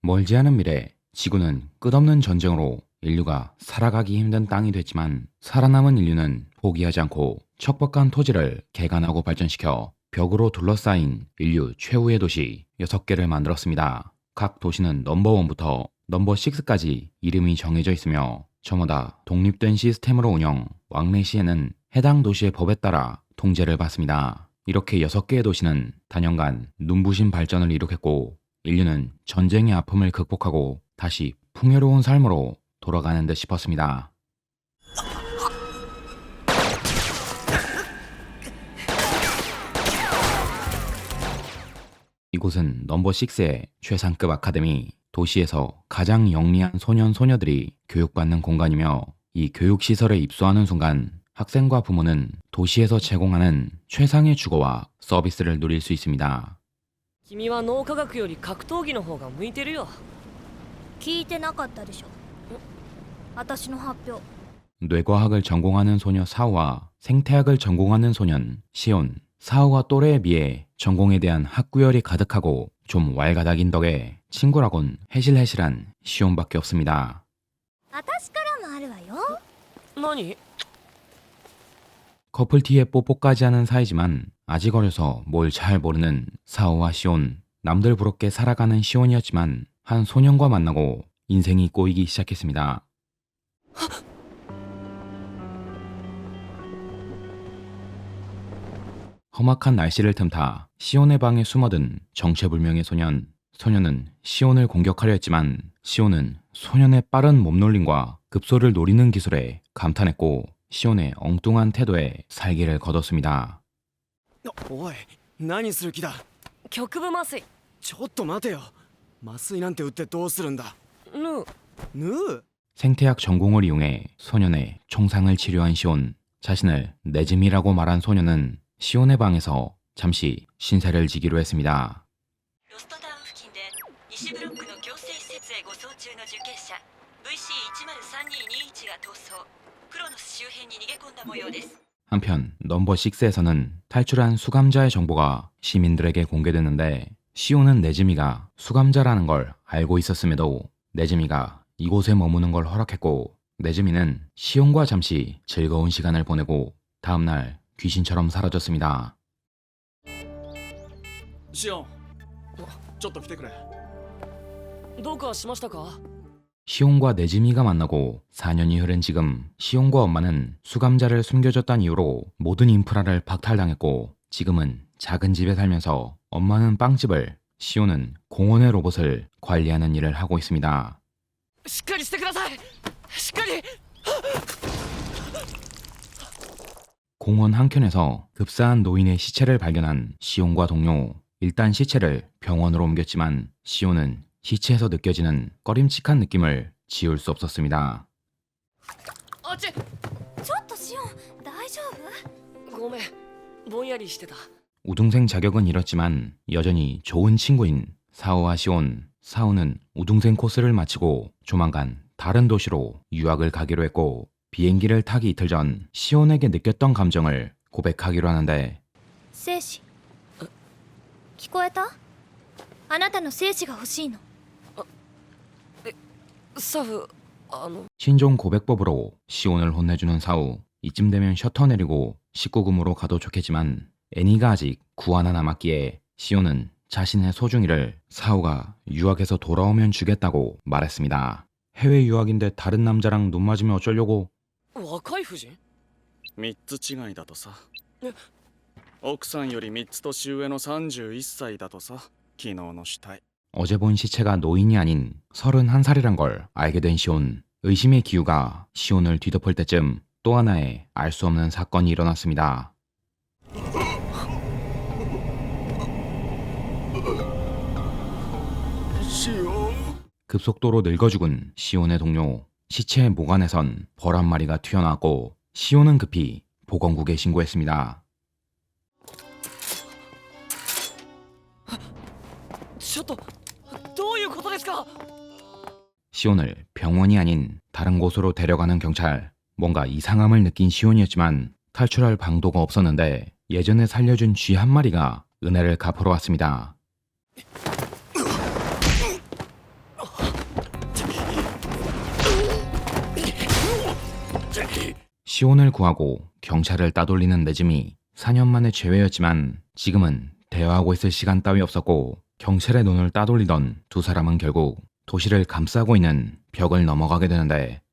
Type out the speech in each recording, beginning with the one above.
멀지 않은 미래, 지구는 끝없는 전쟁으로 인류가 살아가기 힘든 땅이 됐지만 살아남은 인류는 포기하지 않고 척박한 토지를 개간하고 발전시켜 벽으로 둘러싸인 인류 최후의 도시 6개를 만들었습니다. 각 도시는 넘버1부터 넘버6까지 이름이 정해져 있으며 저마다 독립된 시스템으로 운영, 왕래시에는 해당 도시의 법에 따라 통제를 받습니다. 이렇게 6개의 도시는 단연간 눈부신 발전을 이룩했고 인류는 전쟁의 아픔을 극복하고 다시 풍요로운 삶으로 돌아가는 듯 싶었습니다. 이곳은 넘버6의 최상급 아카데미, 도시에서 가장 영리한 소년, 소녀들이 교육받는 공간이며 이 교육시설에 입소하는 순간 학생과 부모는 도시에서 제공하는 최상의 주거와 서비스를 누릴 수 있습니다. 君は脳科学より格闘技の方が向いてるよ。聞いてなかったでしょ。私の発表。 뇌과학을 전공하는 소녀 사우와 생태학을 전공하는 소년 시온. 사우와 또래에 비해 전공에 대한 학구열이 가득하고 좀 왈가닥인 덕에 친구라곤 해실해실한 시온밖에 없습니다. 私からもあるわよ。何？ 커플티에 뽀뽀까지 하는 사이지만 아직 어려서 뭘 잘 모르는 사오와 시온. 남들 부럽게 살아가는 시온이었지만 한 소년과 만나고 인생이 꼬이기 시작했습니다. 험악한 날씨를 틈타 시온의 방에 숨어든 정체불명의 소년. 소년은 시온을 공격하려 했지만 시온은 소년의 빠른 몸놀림과 급소를 노리는 기술에 감탄했고 시온의 엉뚱한 태도에 살기를 거뒀습니다. おい、何する気だ。局部麻酔。ちょっと待てよ。麻酔なんて打ってどうするんだ。ヌー。ヌー？ 생태학 전공을 이용해 소년의 총상을 치료한 시온. 자신을 네즈미라고 말한 소년은 시온의 방에서 잠시 신세를 지기로 했습니다. ロストタウン付近で西ブロックの強制施設へ護送中の受刑者 VC103221 が逃走。クロノス周辺に逃げ込んだ模様です。 한편 넘버6에서는 탈출한 수감자의 정보가 시민들에게 공개됐는데 시온은 네즈미가 수감자라는 걸 알고 있었음에도 네즈미가 이곳에 머무는 걸 허락했고 네즈미는 시온과 잠시 즐거운 시간을 보내고 다음날 귀신처럼 사라졌습니다. シオン、ちょっと来てくれ。どうかしましたか？ 시온과 네즈미가 만나고 4년이 흐른 지금 시온과 엄마는 수감자를 숨겨줬다는 이유로 모든 인프라를 박탈당했고 지금은 작은 집에 살면서 엄마는 빵집을, 시온은 공원의 로봇을 관리하는 일을 하고 있습니다. しっかりしてください。しっかり。 공원 한켠에서 급사한 노인의 시체를 발견한 시온과 동료. 일단 시체를 병원으로 옮겼지만 시온은 시체에서 느껴지는 꺼림칙한 느낌을 지울 수 없었습니다. あっち。ちょっとシオン、大丈夫？ごめん。ぼんやりしてた。 우등생 자격은 잃었지만 여전히 좋은 친구인 사오와 시온. 사오는 우등생 코스를 마치고 조만간 다른 도시로 유학을 가기로 했고 비행기를 타기 이틀 전 시온에게 느꼈던 감정을 고백하기로 하는데 精子。聞こえた？あなたの精子が欲しいの。サフ、신종 고백법으로 시온을 혼내주는 사우. 이쯤 되면 셔터 내리고 19금으로 가도 좋겠지만 애니가 아직 9 하나 남았기에 시온은 자신의 소중이를 사우가 유학에서 돌아오면 주겠다고 말했습니다. 해외 유학인데 다른 남자랑 눈 맞으면 어쩌려고. 若い夫人？ 3つ違いだとさえ。奥さんより3つ年上の31歳だとさ。昨日の死体。 어제 본 시체가 노인이 아닌 31살이란 걸 알게 된 시온. 의심의 기우가 시온을 뒤덮을 때쯤 또 하나의 알 수 없는 사건이 일어났습니다. 급속도로 늙어 죽은 시온의 동료. 시체의 모간에선 벌 한 마리가 튀어나왔고 시온은 급히 보건국에 신고했습니다. ちょっと、どういうことですか？ 시온을 병원이 아닌 다른 곳으로 데려가는 경찰. 뭔가 이상함을 느낀 시온이었지만 탈출할 방도가 없었는데 예전에 살려준 쥐 한 마리가 은혜를 갚으러 왔습니다. 시온을 구하고 경찰을 따돌리는 네즈미. 4년 만에 재회였지만 지금은 대화하고 있을 시간 따위 없었고 경찰의 눈을 따돌리던 두 사람은 결국 도시를 감싸고 있는 벽을 넘어가게 되는데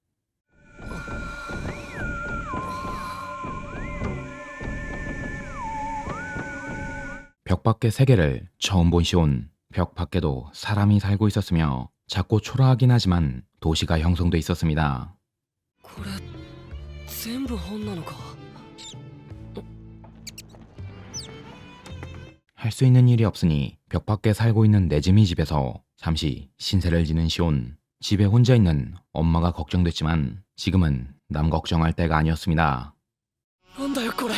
벽 밖의 세계를 처음 본 시온. 벽 밖에도 사람이 살고 있었으며 작고 초라하긴 하지만 도시가 형성돼 있었습니다. これ全部本なのか 할 수 있는 일이 없으니 벽 밖에 살고 있는 네즈미 집에서 잠시 신세를 지는 시온. 집에 혼자 있는 엄마가 걱정됐지만 지금은 남 걱정할 때가 아니었습니다. なんだよこれ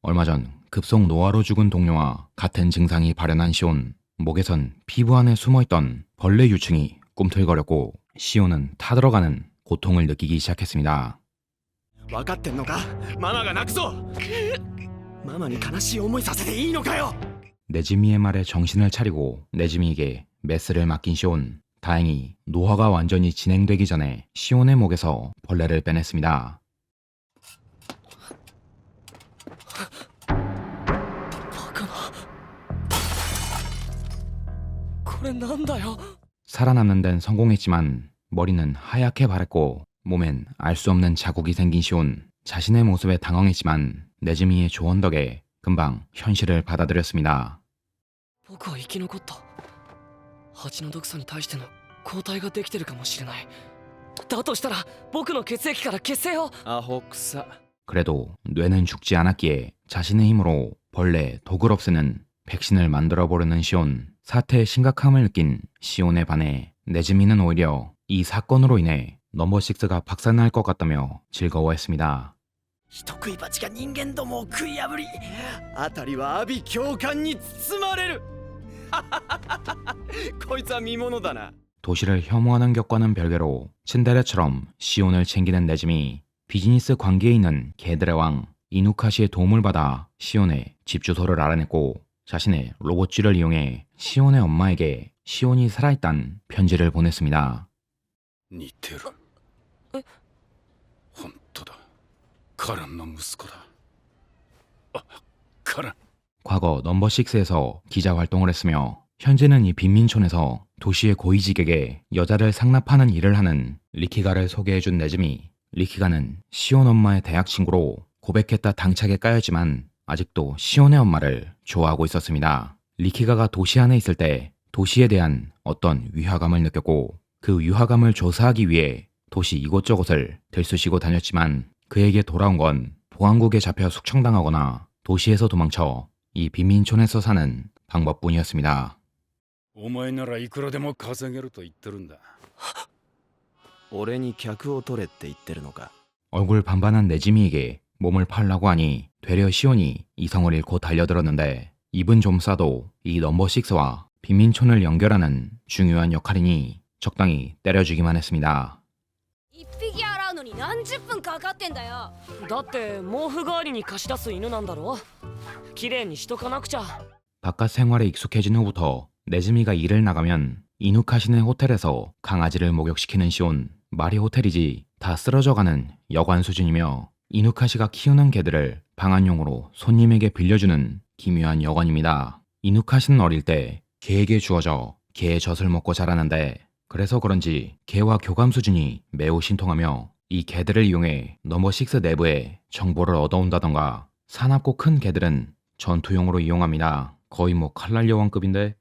얼마 전 급속 노화로 죽은 동료와 같은 증상이 발현한 시온. 목에선 피부 안에 숨어있던 벌레 유충이 꿈틀거렸고 시온은 타들어가는 고통을 느끼기 시작했습니다. 分かってんのか？ママが泣くぞ。ママに悲しい思いさせていいのかよ。 네즈미의 말에 정신을 차리고 네즈미에게 메스를 맡긴 시온. 다행히 노화가 완전히 진행되기 전에 시온의 목에서 벌레를 빼냈습니다. バカなこれなんだよ 살아남는 데는 성공했지만 머리는 하얗게 바랬고 몸엔 알 수 없는 자국이 생긴 시온. 자신의 모습에 당황했지만 네즈미의 조언 덕에 금방 현실을 받아들였습니다. 僕は生き残った蜂の毒素に対しての抗体ができてるかもしれないだとしたら僕の血液から血清をアホくさ。 그래도 뇌는 죽지 않았기에 자신의 힘으로 벌레 독을 없애는 백신을 만들어 보려는 시온. 사태의 심각함을 느낀 시온에 반해 네즈미는 오히려 이 사건으로 인해 넘버6가 박살날 것 같다며 즐거워했습니다. 人食い蜂が人間どもを食い破り、辺りは阿鼻教官に包まれる。こいつは見物だな。 도시를 혐오하는 격과는 별개로 츤데레처럼 시온을 챙기는 네즈미. 비즈니스 관계에 있는 개들의 왕 이누카시의 도움을 받아 시온의 집 주소를 알아냈고 자신의 로봇쥐를 이용해 시온의 엄마에게 시온이 살아있단 편지를 보냈습니다. 似てる。本当だ。カランの息子だ。あ、カラン。 과거 넘버6에서 기자 활동을 했으며 현재는 이 빈민촌에서 도시의 고위직에게 여자를 상납하는 일을 하는 리키가를 소개해준 네즈미. 리키가는 시온 엄마의 대학 친구로 고백했다 당차게 까였지만 아직도 시온의 엄마를 좋아하고 있었습니다. 리키가가 도시 안에 있을 때 도시에 대한 어떤 위화감을 느꼈고 그 위화감을 조사하기 위해 도시 이곳저곳을 들쑤시고 다녔지만 그에게 돌아온 건 보안국에 잡혀 숙청당하거나 도시에서 도망쳐 이 빈민촌에서 사는 방법뿐이었습니다. お前ならいくらでも稼げると言ってるんだ。俺に客を取れって言ってるのか。 얼굴 반반한 네즈미에게 몸을 팔라고 하니 되려 시온이 이성을 잃고 달려들었는데 입은 좀 싸도 이 넘버6와 빈민촌을 연결하는 중요한 역할이니 적당히 때려주기만 했습니다. 一匹洗うのに何十分かかってんだよ。だって毛布代わりに貸し出す犬なんだろ綺麗にしとかなくちゃ 바깥 생활에 익숙해진 후부터 네즈미가 일을 나가면 이누카시네 호텔에서 강아지를 목욕시키는 시온. 말이 호텔이지 다 쓰러져가는 여관 수준이며 이누카시가 키우는 개들을 방한용으로 손님에게 빌려주는 기묘한 여관입니다. 이누카시는 어릴 때 개에게 주어져 개의 젖을 먹고 자라는데 그래서 그런지 개와 교감 수준이 매우 신통하며 이 개들을 이용해 넘버6 내부에 정보를 얻어온다던가 사납고 큰 개들은 전투용으로 이용합니다. 거의 뭐 칼날 여왕급인데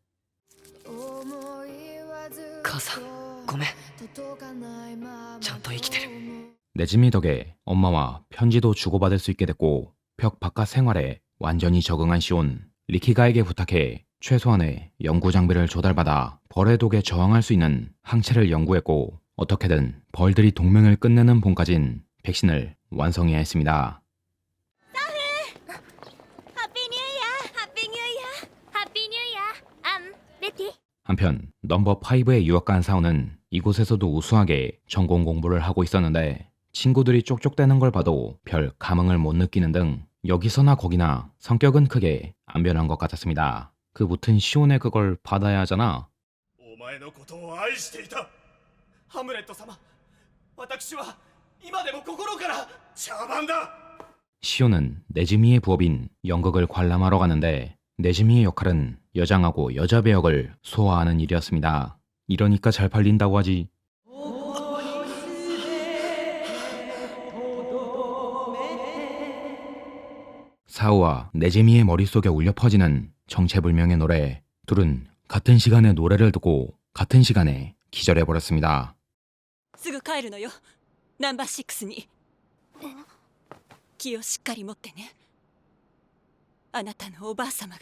母さんごめんちゃんと生きてる 네즈미 덕에 엄마와 편지도 주고받을 수 있게 됐고 벽 바깥 생활에 완전히 적응한 시온. 리키가에게 부탁해 최소한의 연구 장비를 조달받아 벌의 독에 저항할 수 있는 항체를 연구했고 어떻게든 벌들이 동맹을 끝내는 본까진 백신을 완성해야 했습니다. ハッピーニューイヤーハッピーニューイヤーハッピーニューイヤーベティ 한편 넘버5의 유학간 사원은 이곳에서도 우수하게 전공 공부를 하고 있었는데 친구들이 쪽쪽대는 걸 봐도 별 감흥을 못 느끼는 등 여기서나 거기나 성격은 크게 안 변한 것 같았습니다. 그 무튼 시온에 그걸 받아야 하잖아. お前のことを愛していた。ハムレット様、私は今でも心から茶番だ。 시온은 네즈미의 부업인 연극을 관람하러 가는데 네즈미의 역할은 여장하고 여자 배역을 소화하는 일이었습니다. 이러니까 잘 팔린다고 하지. 사우와 네즈미의 머릿속에 울려 퍼지는 정체불명의 노래. 둘은 같은 시간에 노래를 듣고 같은 시간에 기절해버렸습니다. すぐ帰るのよナンバー6に気をしっかり持ってねあなたのおばあ様が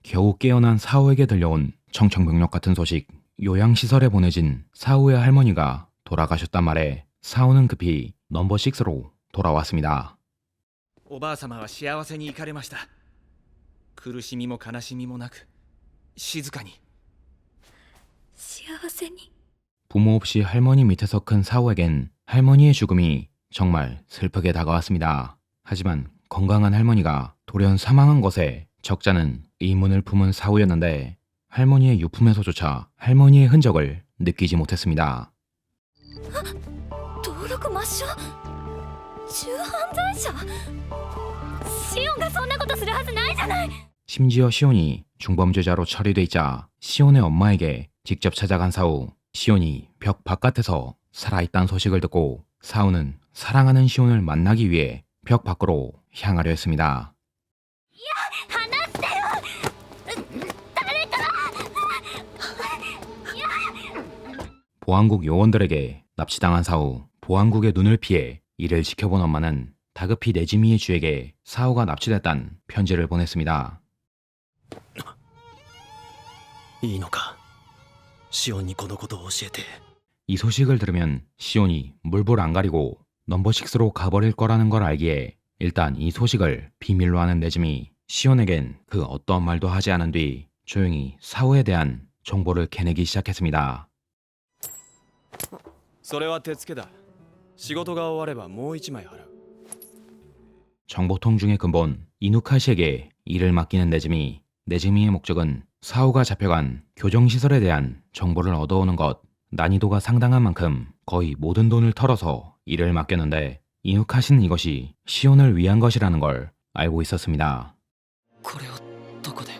겨우 깨어난 사우에게 들려온 청천벽력 같은 소식. 요양시설에 보내진 사우의 할머니가 돌아가셨단 말에 사우는 급히 넘버 6로 돌아왔습니다. おばあ様は幸せに行かれました。苦しみも悲しみもなく静かに。幸せに 부모 없이 할머니 밑에서 큰 사우에겐 할머니의 죽음이 정말 슬프게 다가왔습니다. 하지만 건강한 할머니가 돌연 사망한 것에 적잖은 의문을 품은 사우였는데 할머니의 유품에서조차 할머니의 흔적을 느끼지 못했습니다. 登録抹消重犯罪者シオンがそんなことするはずないじゃない 심지어 시온이 중범죄자로 처리돼 있자 시온의 엄마에게 직접 찾아간 사우. 시온이 벽 바깥에서 살아있다는 소식을 듣고 사우는 사랑하는 시온을 만나기 위해 벽 밖으로 향하려 했습니다. 離してよ誰か 보안국 요원들에게 납치당한 사우. 보안국의 눈을 피해 이를 지켜본 엄마는 다급히 네즈미의 주에게 사우가 납치됐단 편지를 보냈습니다. いいのか、シオンにこのことを教えて。 이 소식을 들으면 시온이 물불 안 가리고 넘버 6로 가버릴 거라는 걸 알기에 일단 이 소식을 비밀로 하는 네즈미. 시온에겐 그 어떠한 말도 하지 않은 뒤 조용히 사우에 대한 정보를 캐내기 시작했습니다. それは手付けだ。仕事が終わればもう一枚払う。 정보통 중의 근본 이누카시에게 일을 맡기는 네즈미. 네즈미의 목적은 사우가 잡혀간 교정시설에 대한 정보를 얻어오는 것. 난이도가 상당한 만큼 거의 모든 돈을 털어서 일을 맡겼는데 이누카시는 이것이 시온을 위한 것이라는 걸 알고 있었습니다. これをどこで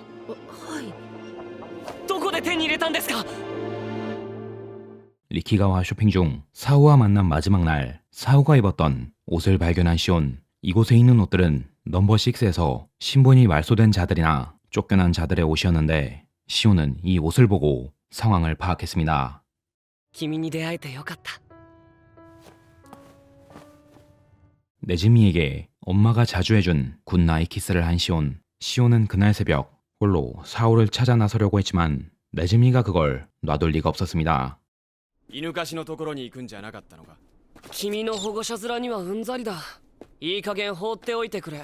はいどこで手に入れたんですか 리키가와 쇼핑 중 사우와 만난 마지막 날 사우가 입었던 옷을 발견한 시온. 이곳에 있는 옷들은 넘버 6에서 신분이 말소된 자들이나 쫓겨난 자들의 옷이었는데 시온은 이 옷을 보고 상황을 파악했습니다. 君に出会えてよかった 네즈미에게 엄마가 자주 해준 굿나잇 키스를 한 시온. 시온은 그날 새벽 홀로 사우를 찾아 나서려고 했지만 네즈미가 그걸 놔둘 리가 없었습니다. 犬かしのところに行くんじゃなかったのか。君の保護者面にはうんざりだいい加減放っておいてくれ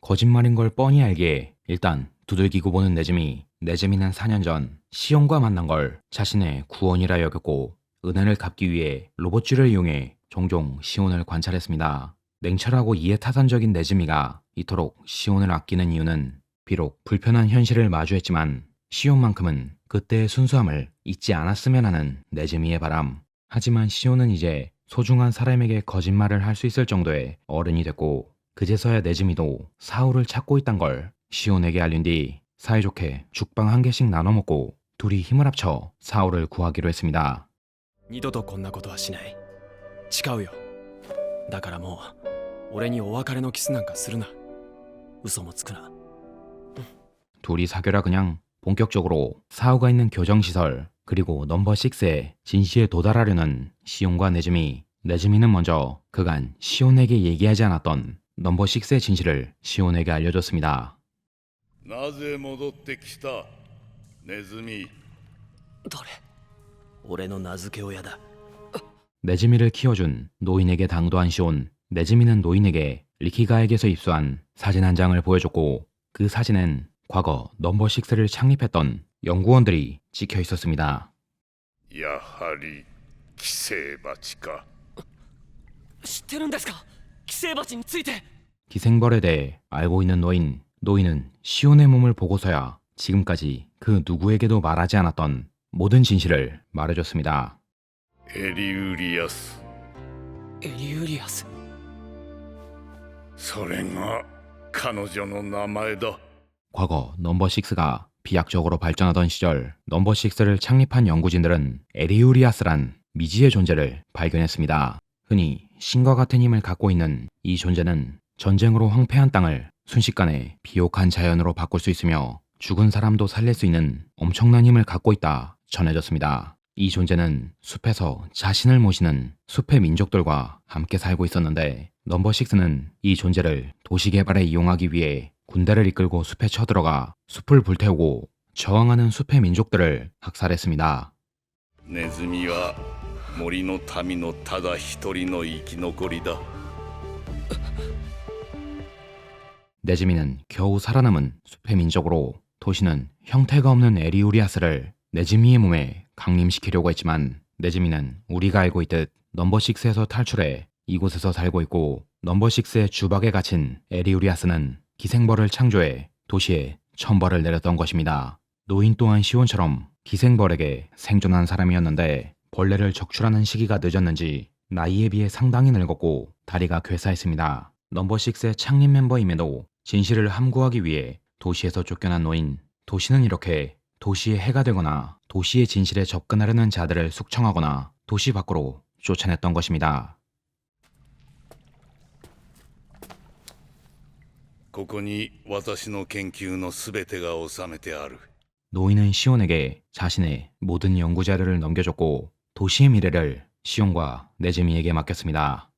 거짓말인 걸 뻔히 알기에 일단 두들기고 보는 네즈미. 네즈미는 4년 전 시온과 만난 걸 자신의 구원이라 여겼고 은혜를 갚기 위해 로봇쥐를 이용해 종종 시온을 관찰했습니다. 냉철하고 이해타산적인 네즈미가 이토록 시온을 아끼는 이유는 비록 불편한 현실을 마주했지만 시온만큼은 그때의 순수함을 잊지 않았으면 하는 네즈미의 바람. 하지만 시온은 이제 소중한 사람에게 거짓말을 할 수 있을 정도의 어른이 됐고 그제서야 네즈미도 사우를 찾고 있단 걸 시온에게 알린 뒤 사이좋게 죽빵 한 개씩 나눠 먹고 둘이 힘을 합쳐 사우를 구하기로 했습니다. 二度とこんなことはしない。誓うよ。だからもう俺にお別れのキスなんかするな。嘘もつくな。 둘이 사귀라 그냥. 본격적으로 사우가 있는 교정시설 그리고 넘버 6의 진시에 도달하려는 시온과 네즈미. 네즈미는 먼저 그간 시온에게 얘기하지 않았던 넘버 6의 진실을 시온에게 알려줬습니다. なぜ戻ってきたネズミ。誰俺の名付け親だ。 네즈미를 키워준 노인에게 당도한 시온. 네즈미는 노인에게 리키가에게서 입수한 사진 한 장을 보여줬고 그 사진엔 과거 넘버 6를 창립했던 연구원들이 찍혀 있었습니다. やはり寄生蜂か。知ってるんですか寄生蜂について 기생벌에 대해 알고 있는 노인. 노인은 시온의 몸을 보고서야 지금까지 그 누구에게도 말하지 않았던 모든 진실을 말해줬습니다. エリウリアス、エリウリアス。それが彼女の名前だ。 과거 넘버6가 비약적으로 발전하던 시절 넘버6를 창립한 연구진들은 에리우리아스란 미지의 존재를 발견했습니다. 흔히 신과 같은 힘을 갖고 있는 이 존재는 전쟁으로 황폐한 땅을 순식간에 비옥한 자연으로 바꿀 수 있으며 죽은 사람도 살릴 수 있는 엄청난 힘을 갖고 있다 전해졌습니다. 이 존재는 숲에서 자신을 모시는 숲의 민족들과 함께 살고 있었는데 넘버6는 이 존재를 도시 개발에 이용하기 위해 군대를 이끌고 숲에 쳐들어가 숲을 불태우고 저항하는 숲의 민족들을 학살했습니다. ネズミは森の民のただ一人の生き残りだ。 네즈미는 겨우 살아남은 숲의 민족으로 도시는 형태가 없는 에리우리아스를 네즈미의 몸에 강림시키려고 했지만 네즈미는 우리가 알고 있듯 넘버6에서 탈출해 이곳에서 살고 있고 넘버6의 주박에 갇힌 에리우리아스는 기생벌을 창조해 도시에 천벌을 내렸던 것입니다. 노인 또한 시온처럼 기생벌에게 생존한 사람이었는데 벌레를 적출하는 시기가 늦었는지 나이에 비해 상당히 늙었고 다리가 괴사했습니다. 넘버6의 창립 멤버임에도 진실을 함구하기 위해 도시에서 쫓겨난 노인, 도시는 이렇게 도시의 해가 되거나 도시의 진실에 접근하려는 자들을 숙청하거나 도시 밖으로 쫓아냈던 것입니다. ここに私の研究のすべてが収めてある。 노인은 시온에게 자신의 모든 연구 자료를 넘겨줬고 도시의 미래를 시온과 네즈미에게 맡겼습니다.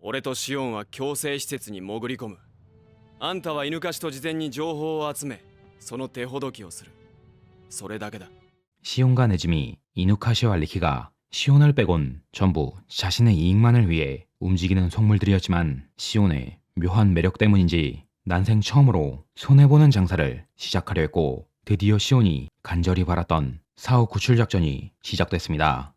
俺とシオンは強制施設に潜り込む。あんたは犬飼と事前に情報を集め、その手ほどきをする。それだけだ。 시온과 네즈미, 이누카시와 리키가 시온을 빼곤 전부 자신의 이익만을 위해 움직이는 속물들이었지만 시온의 묘한 매력 때문인지 난생 처음으로 손해보는 장사를 시작하려 했고 드디어 시온이 간절히 바랐던 사후 구출 작전이 시작됐습니다.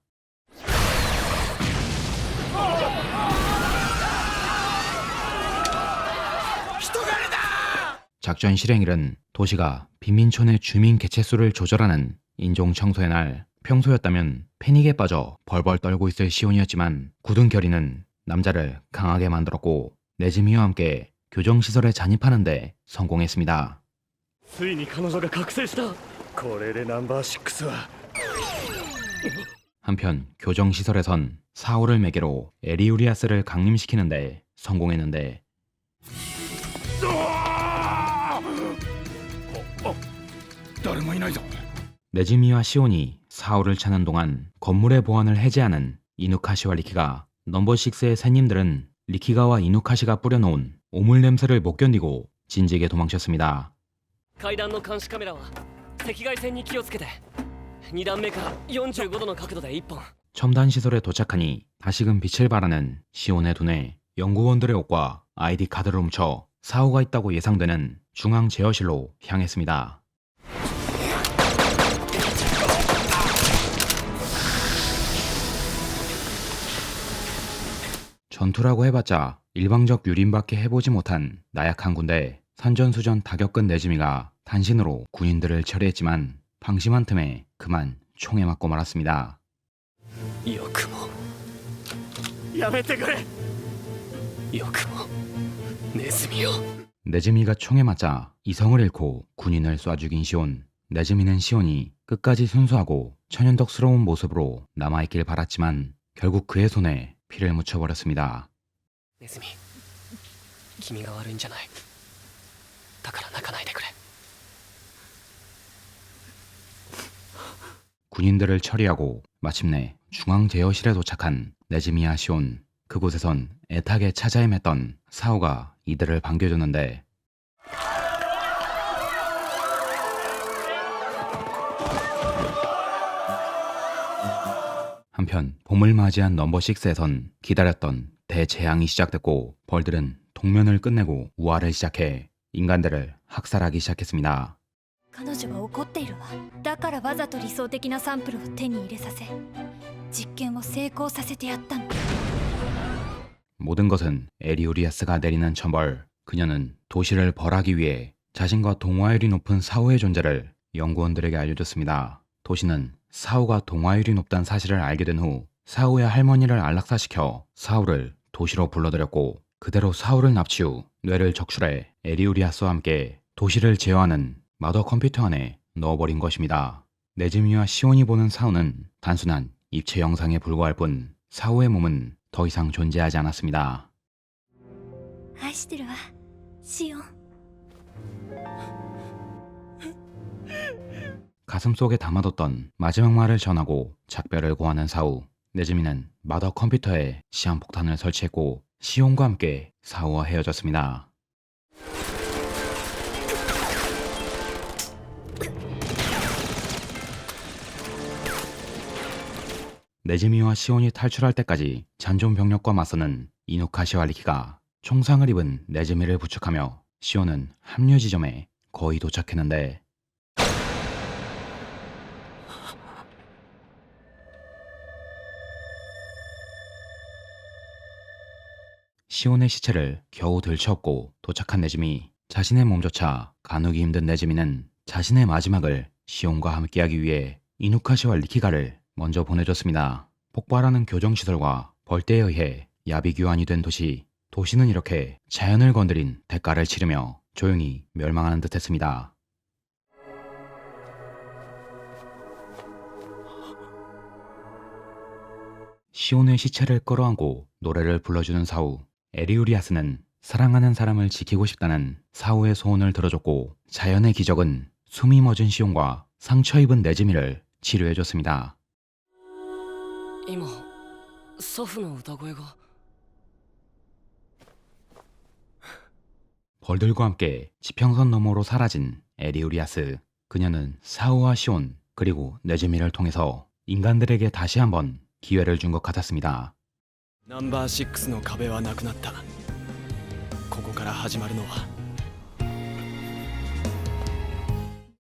작전 실행일은 도시가 빈민촌의 주민 개체수를 조절하는 인종 청소의 날. 평소였다면 패닉에 빠져 벌벌 떨고 있을 시온이었지만 굳은 결의는 남자를 강하게 만들었고 네즈미와 함께 교정시설에 잔입하는데 성공했습니다. ついに彼女が覚醒した。これでナンバー6は 한편 교정시설에선 사울을 매개로 에리우리아스를 강림시키는데 성공했는데 誰もいないぞ。 네즈미와 시온이 사울을 찾는 동안 건물의 보안을 해제하는 이누카시와 리키가 넘버6의 새님들은 리키가와 이누카시가 뿌려놓은 오물 냄새를 못 견디고 진지하게 도망쳤습니다. 階段の監視カメラは赤外線に気をつけて。2段目から45度の角度で1本。 첨단 시설에 도착하니 다시금 빛을 발하는 시온의 두뇌, 연구원들의 옷과 아이디 카드를 훔쳐 사고가 있다고 예상되는 중앙 제어실로 향했습니다. 전투라고 해봤자 일방적 유린밖에 해보지 못한 나약한 군대. 산전수전 다 겪은 네즈미가 단신으로 군인들을 처리했지만 방심한 틈에 그만 총에 맞고 말았습니다. よくもやめてくれ。よくもネズミを。 네즈미가 총에 맞자 이성을 잃고 군인을 쏴 죽인 시온. 네즈미는 시온이 끝까지 순수하고 천연덕스러운 모습으로 남아있길 바랐지만 결국 그의 손에 피를 묻혀버렸습니다. ネズミ、君が悪いんじゃない。だから泣かないでくれ。 군인들을 처리하고 마침내 중앙 제어실에 도착한 네즈미와 시온. 그곳에선 애타게 찾아 헤맸던 사오가 이들을 반겨줬는데 한편 봄을 맞이한 넘버6에선 기다렸던 대재앙이 시작됐고 벌들은 동면을 끝내고 우화를 시작해 인간들을 학살하기 시작했습니다. 彼女は怒っているわ。だからわざと理想的なサンプルを手に入れさせ実験を成功させてやったの。 모든 것은 에리우리아스가 내리는 천벌. 그녀는 도시를 벌하기 위해 자신과 동화율이 높은 사후의 존재를 연구원들에게 알려줬습니다. 도시는 사우가 동화율이 높다는 사실을 알게 된 후 사우의 할머니를 안락사시켜 사우를 도시로 불러들였고 그대로 사우를 납치 후 뇌를 적출해 에리우리아스와 함께 도시를 제어하는 마더 컴퓨터 안에 넣어버린 것입니다. 네즈미와 시온이 보는 사우는 단순한 입체 영상에 불과할 뿐 사우의 몸은 더 이상 존재하지 않았습니다. 愛してるわシオン 가슴속에 담아뒀던 마지막 말을 전하고 작별을 고하는 사우. 네즈미는 마더 컴퓨터에 시한폭탄을 설치했고 시온과 함께 사우와 헤어졌습니다. 네즈미와 시온이 탈출할 때까지 잔존 병력과 맞서는 이누카시와 리키가 총상을 입은 네즈미를 부축하며 시온은 합류 지점에 거의 도착했는데 시온의 시체를 겨우 들쳐업고 도착한 네즈미. 자신의 몸조차 가누기 힘든 네즈미는 자신의 마지막을 시온과 함께하기 위해 이누카시와 리키가를 먼저 보내줬습니다. 폭발하는 교정시설과 벌떼에 의해 야비규환이 된 도시. 도시는 이렇게 자연을 건드린 대가를 치르며 조용히 멸망하는 듯했습니다. 시온의 시체를 끌어안고 노래를 불러주는 사우. 에리우리아스는 사랑하는 사람을 지키고 싶다는 사우의 소원을 들어줬고 자연의 기적은 숨이 멎은 시온과 상처 입은 네즈미를 치료해줬습니다. 今祖父の歌声が 벌들과 함께 지평선 너머로 사라진 에리우리아스. 그녀는 사우와 시온 그리고 네즈미를 통해서 인간들에게 다시 한번 기회를 준 것 같았습니다. ナンバー6の壁はなくなった。ここから始まるのは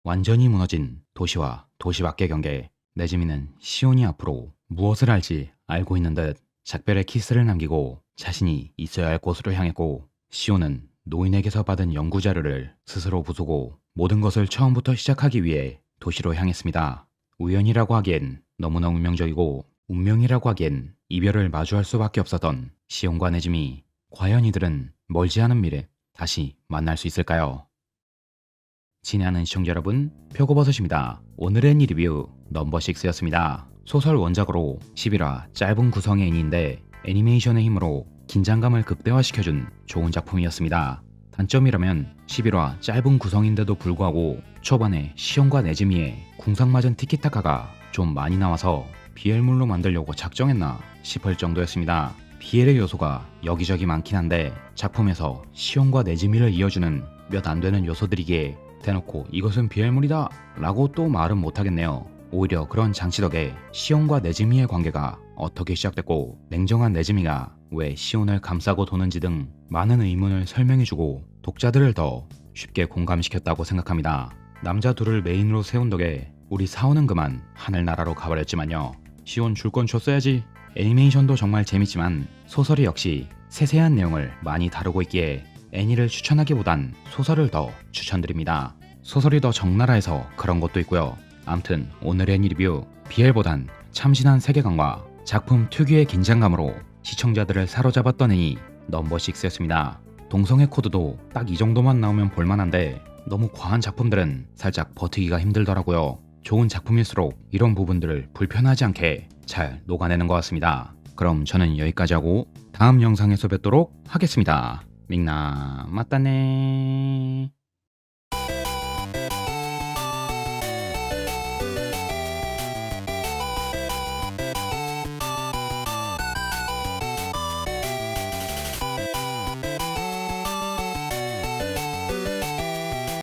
완전히 무너진 도시와 도시 밖의 경계. 네즈미는 시온이 앞으로 무엇을 할지 알고 있는 듯 작별의 키스를 남기고 자신이 있어야 할 곳으로 향했고 시온은 노인에게서 받은 연구 자료를 스스로 부수고 모든 것을 처음부터 시작하기 위해 도시로 향했습니다. 우연이라고 하기엔 너무나 운명적이고 운명이라고 하기엔 이별을 마주할 수밖에 없었던 시온과 네즈미. 과연 이들은 멀지 않은 미래 다시 만날 수 있을까요? 친애하는 시청자 여러분, 표고버섯입니다. 오늘의 리뷰 넘버 6였습니다. 소설 원작으로 11화 짧은 구성의 애니인데 애니메이션의 힘으로 긴장감을 극대화시켜준 좋은 작품이었습니다. 단점이라면 11화 짧은 구성인데도 불구하고 초반에 시온과 네즈미의 궁상맞은 티키타카가 좀 많이 나와서 BL물로 만들려고 작정했나 싶을 정도였습니다. BL의 요소가 여기저기 많긴 한데 작품에서 시온과 네즈미를 이어주는 몇 안 되는 요소들이기에 대놓고 이것은 BL물이다 라고 또 말은 못하겠네요. 오히려 그런 장치 덕에 시온과 네즈미의 관계가 어떻게 시작됐고 냉정한 네즈미가 왜 시온을 감싸고 도는지 등 많은 의문을 설명해주고 독자들을 더 쉽게 공감시켰다고 생각합니다. 남자 둘을 메인으로 세운 덕에 우리 사오는 그만 하늘나라로 가버렸지만요. 시온 줄 건 줬어야지. 애니메이션도 정말 재밌지만 소설이 역시 세세한 내용을 많이 다루고 있기에 애니를 추천하기보단 소설을 더 추천드립니다. 소설이 더 적나라해서 그런 것도 있고요. 암튼 오늘의 애니 리뷰 BL보단 참신한 세계관과 작품 특유의 긴장감으로 시청자들을 사로잡았던 애니 넘버 6였습니다. 동성애 코드도 딱 이 정도만 나오면 볼만한데 너무 과한 작품들은 살짝 버티기가 힘들더라고요. 좋은 작품일수록 이런 부분들을 불편하지 않게 잘 녹아내는 것 같습니다. 그럼 저는 여기까지 하고 다음 영상에서 뵙도록 하겠습니다. 밍나 맞다네.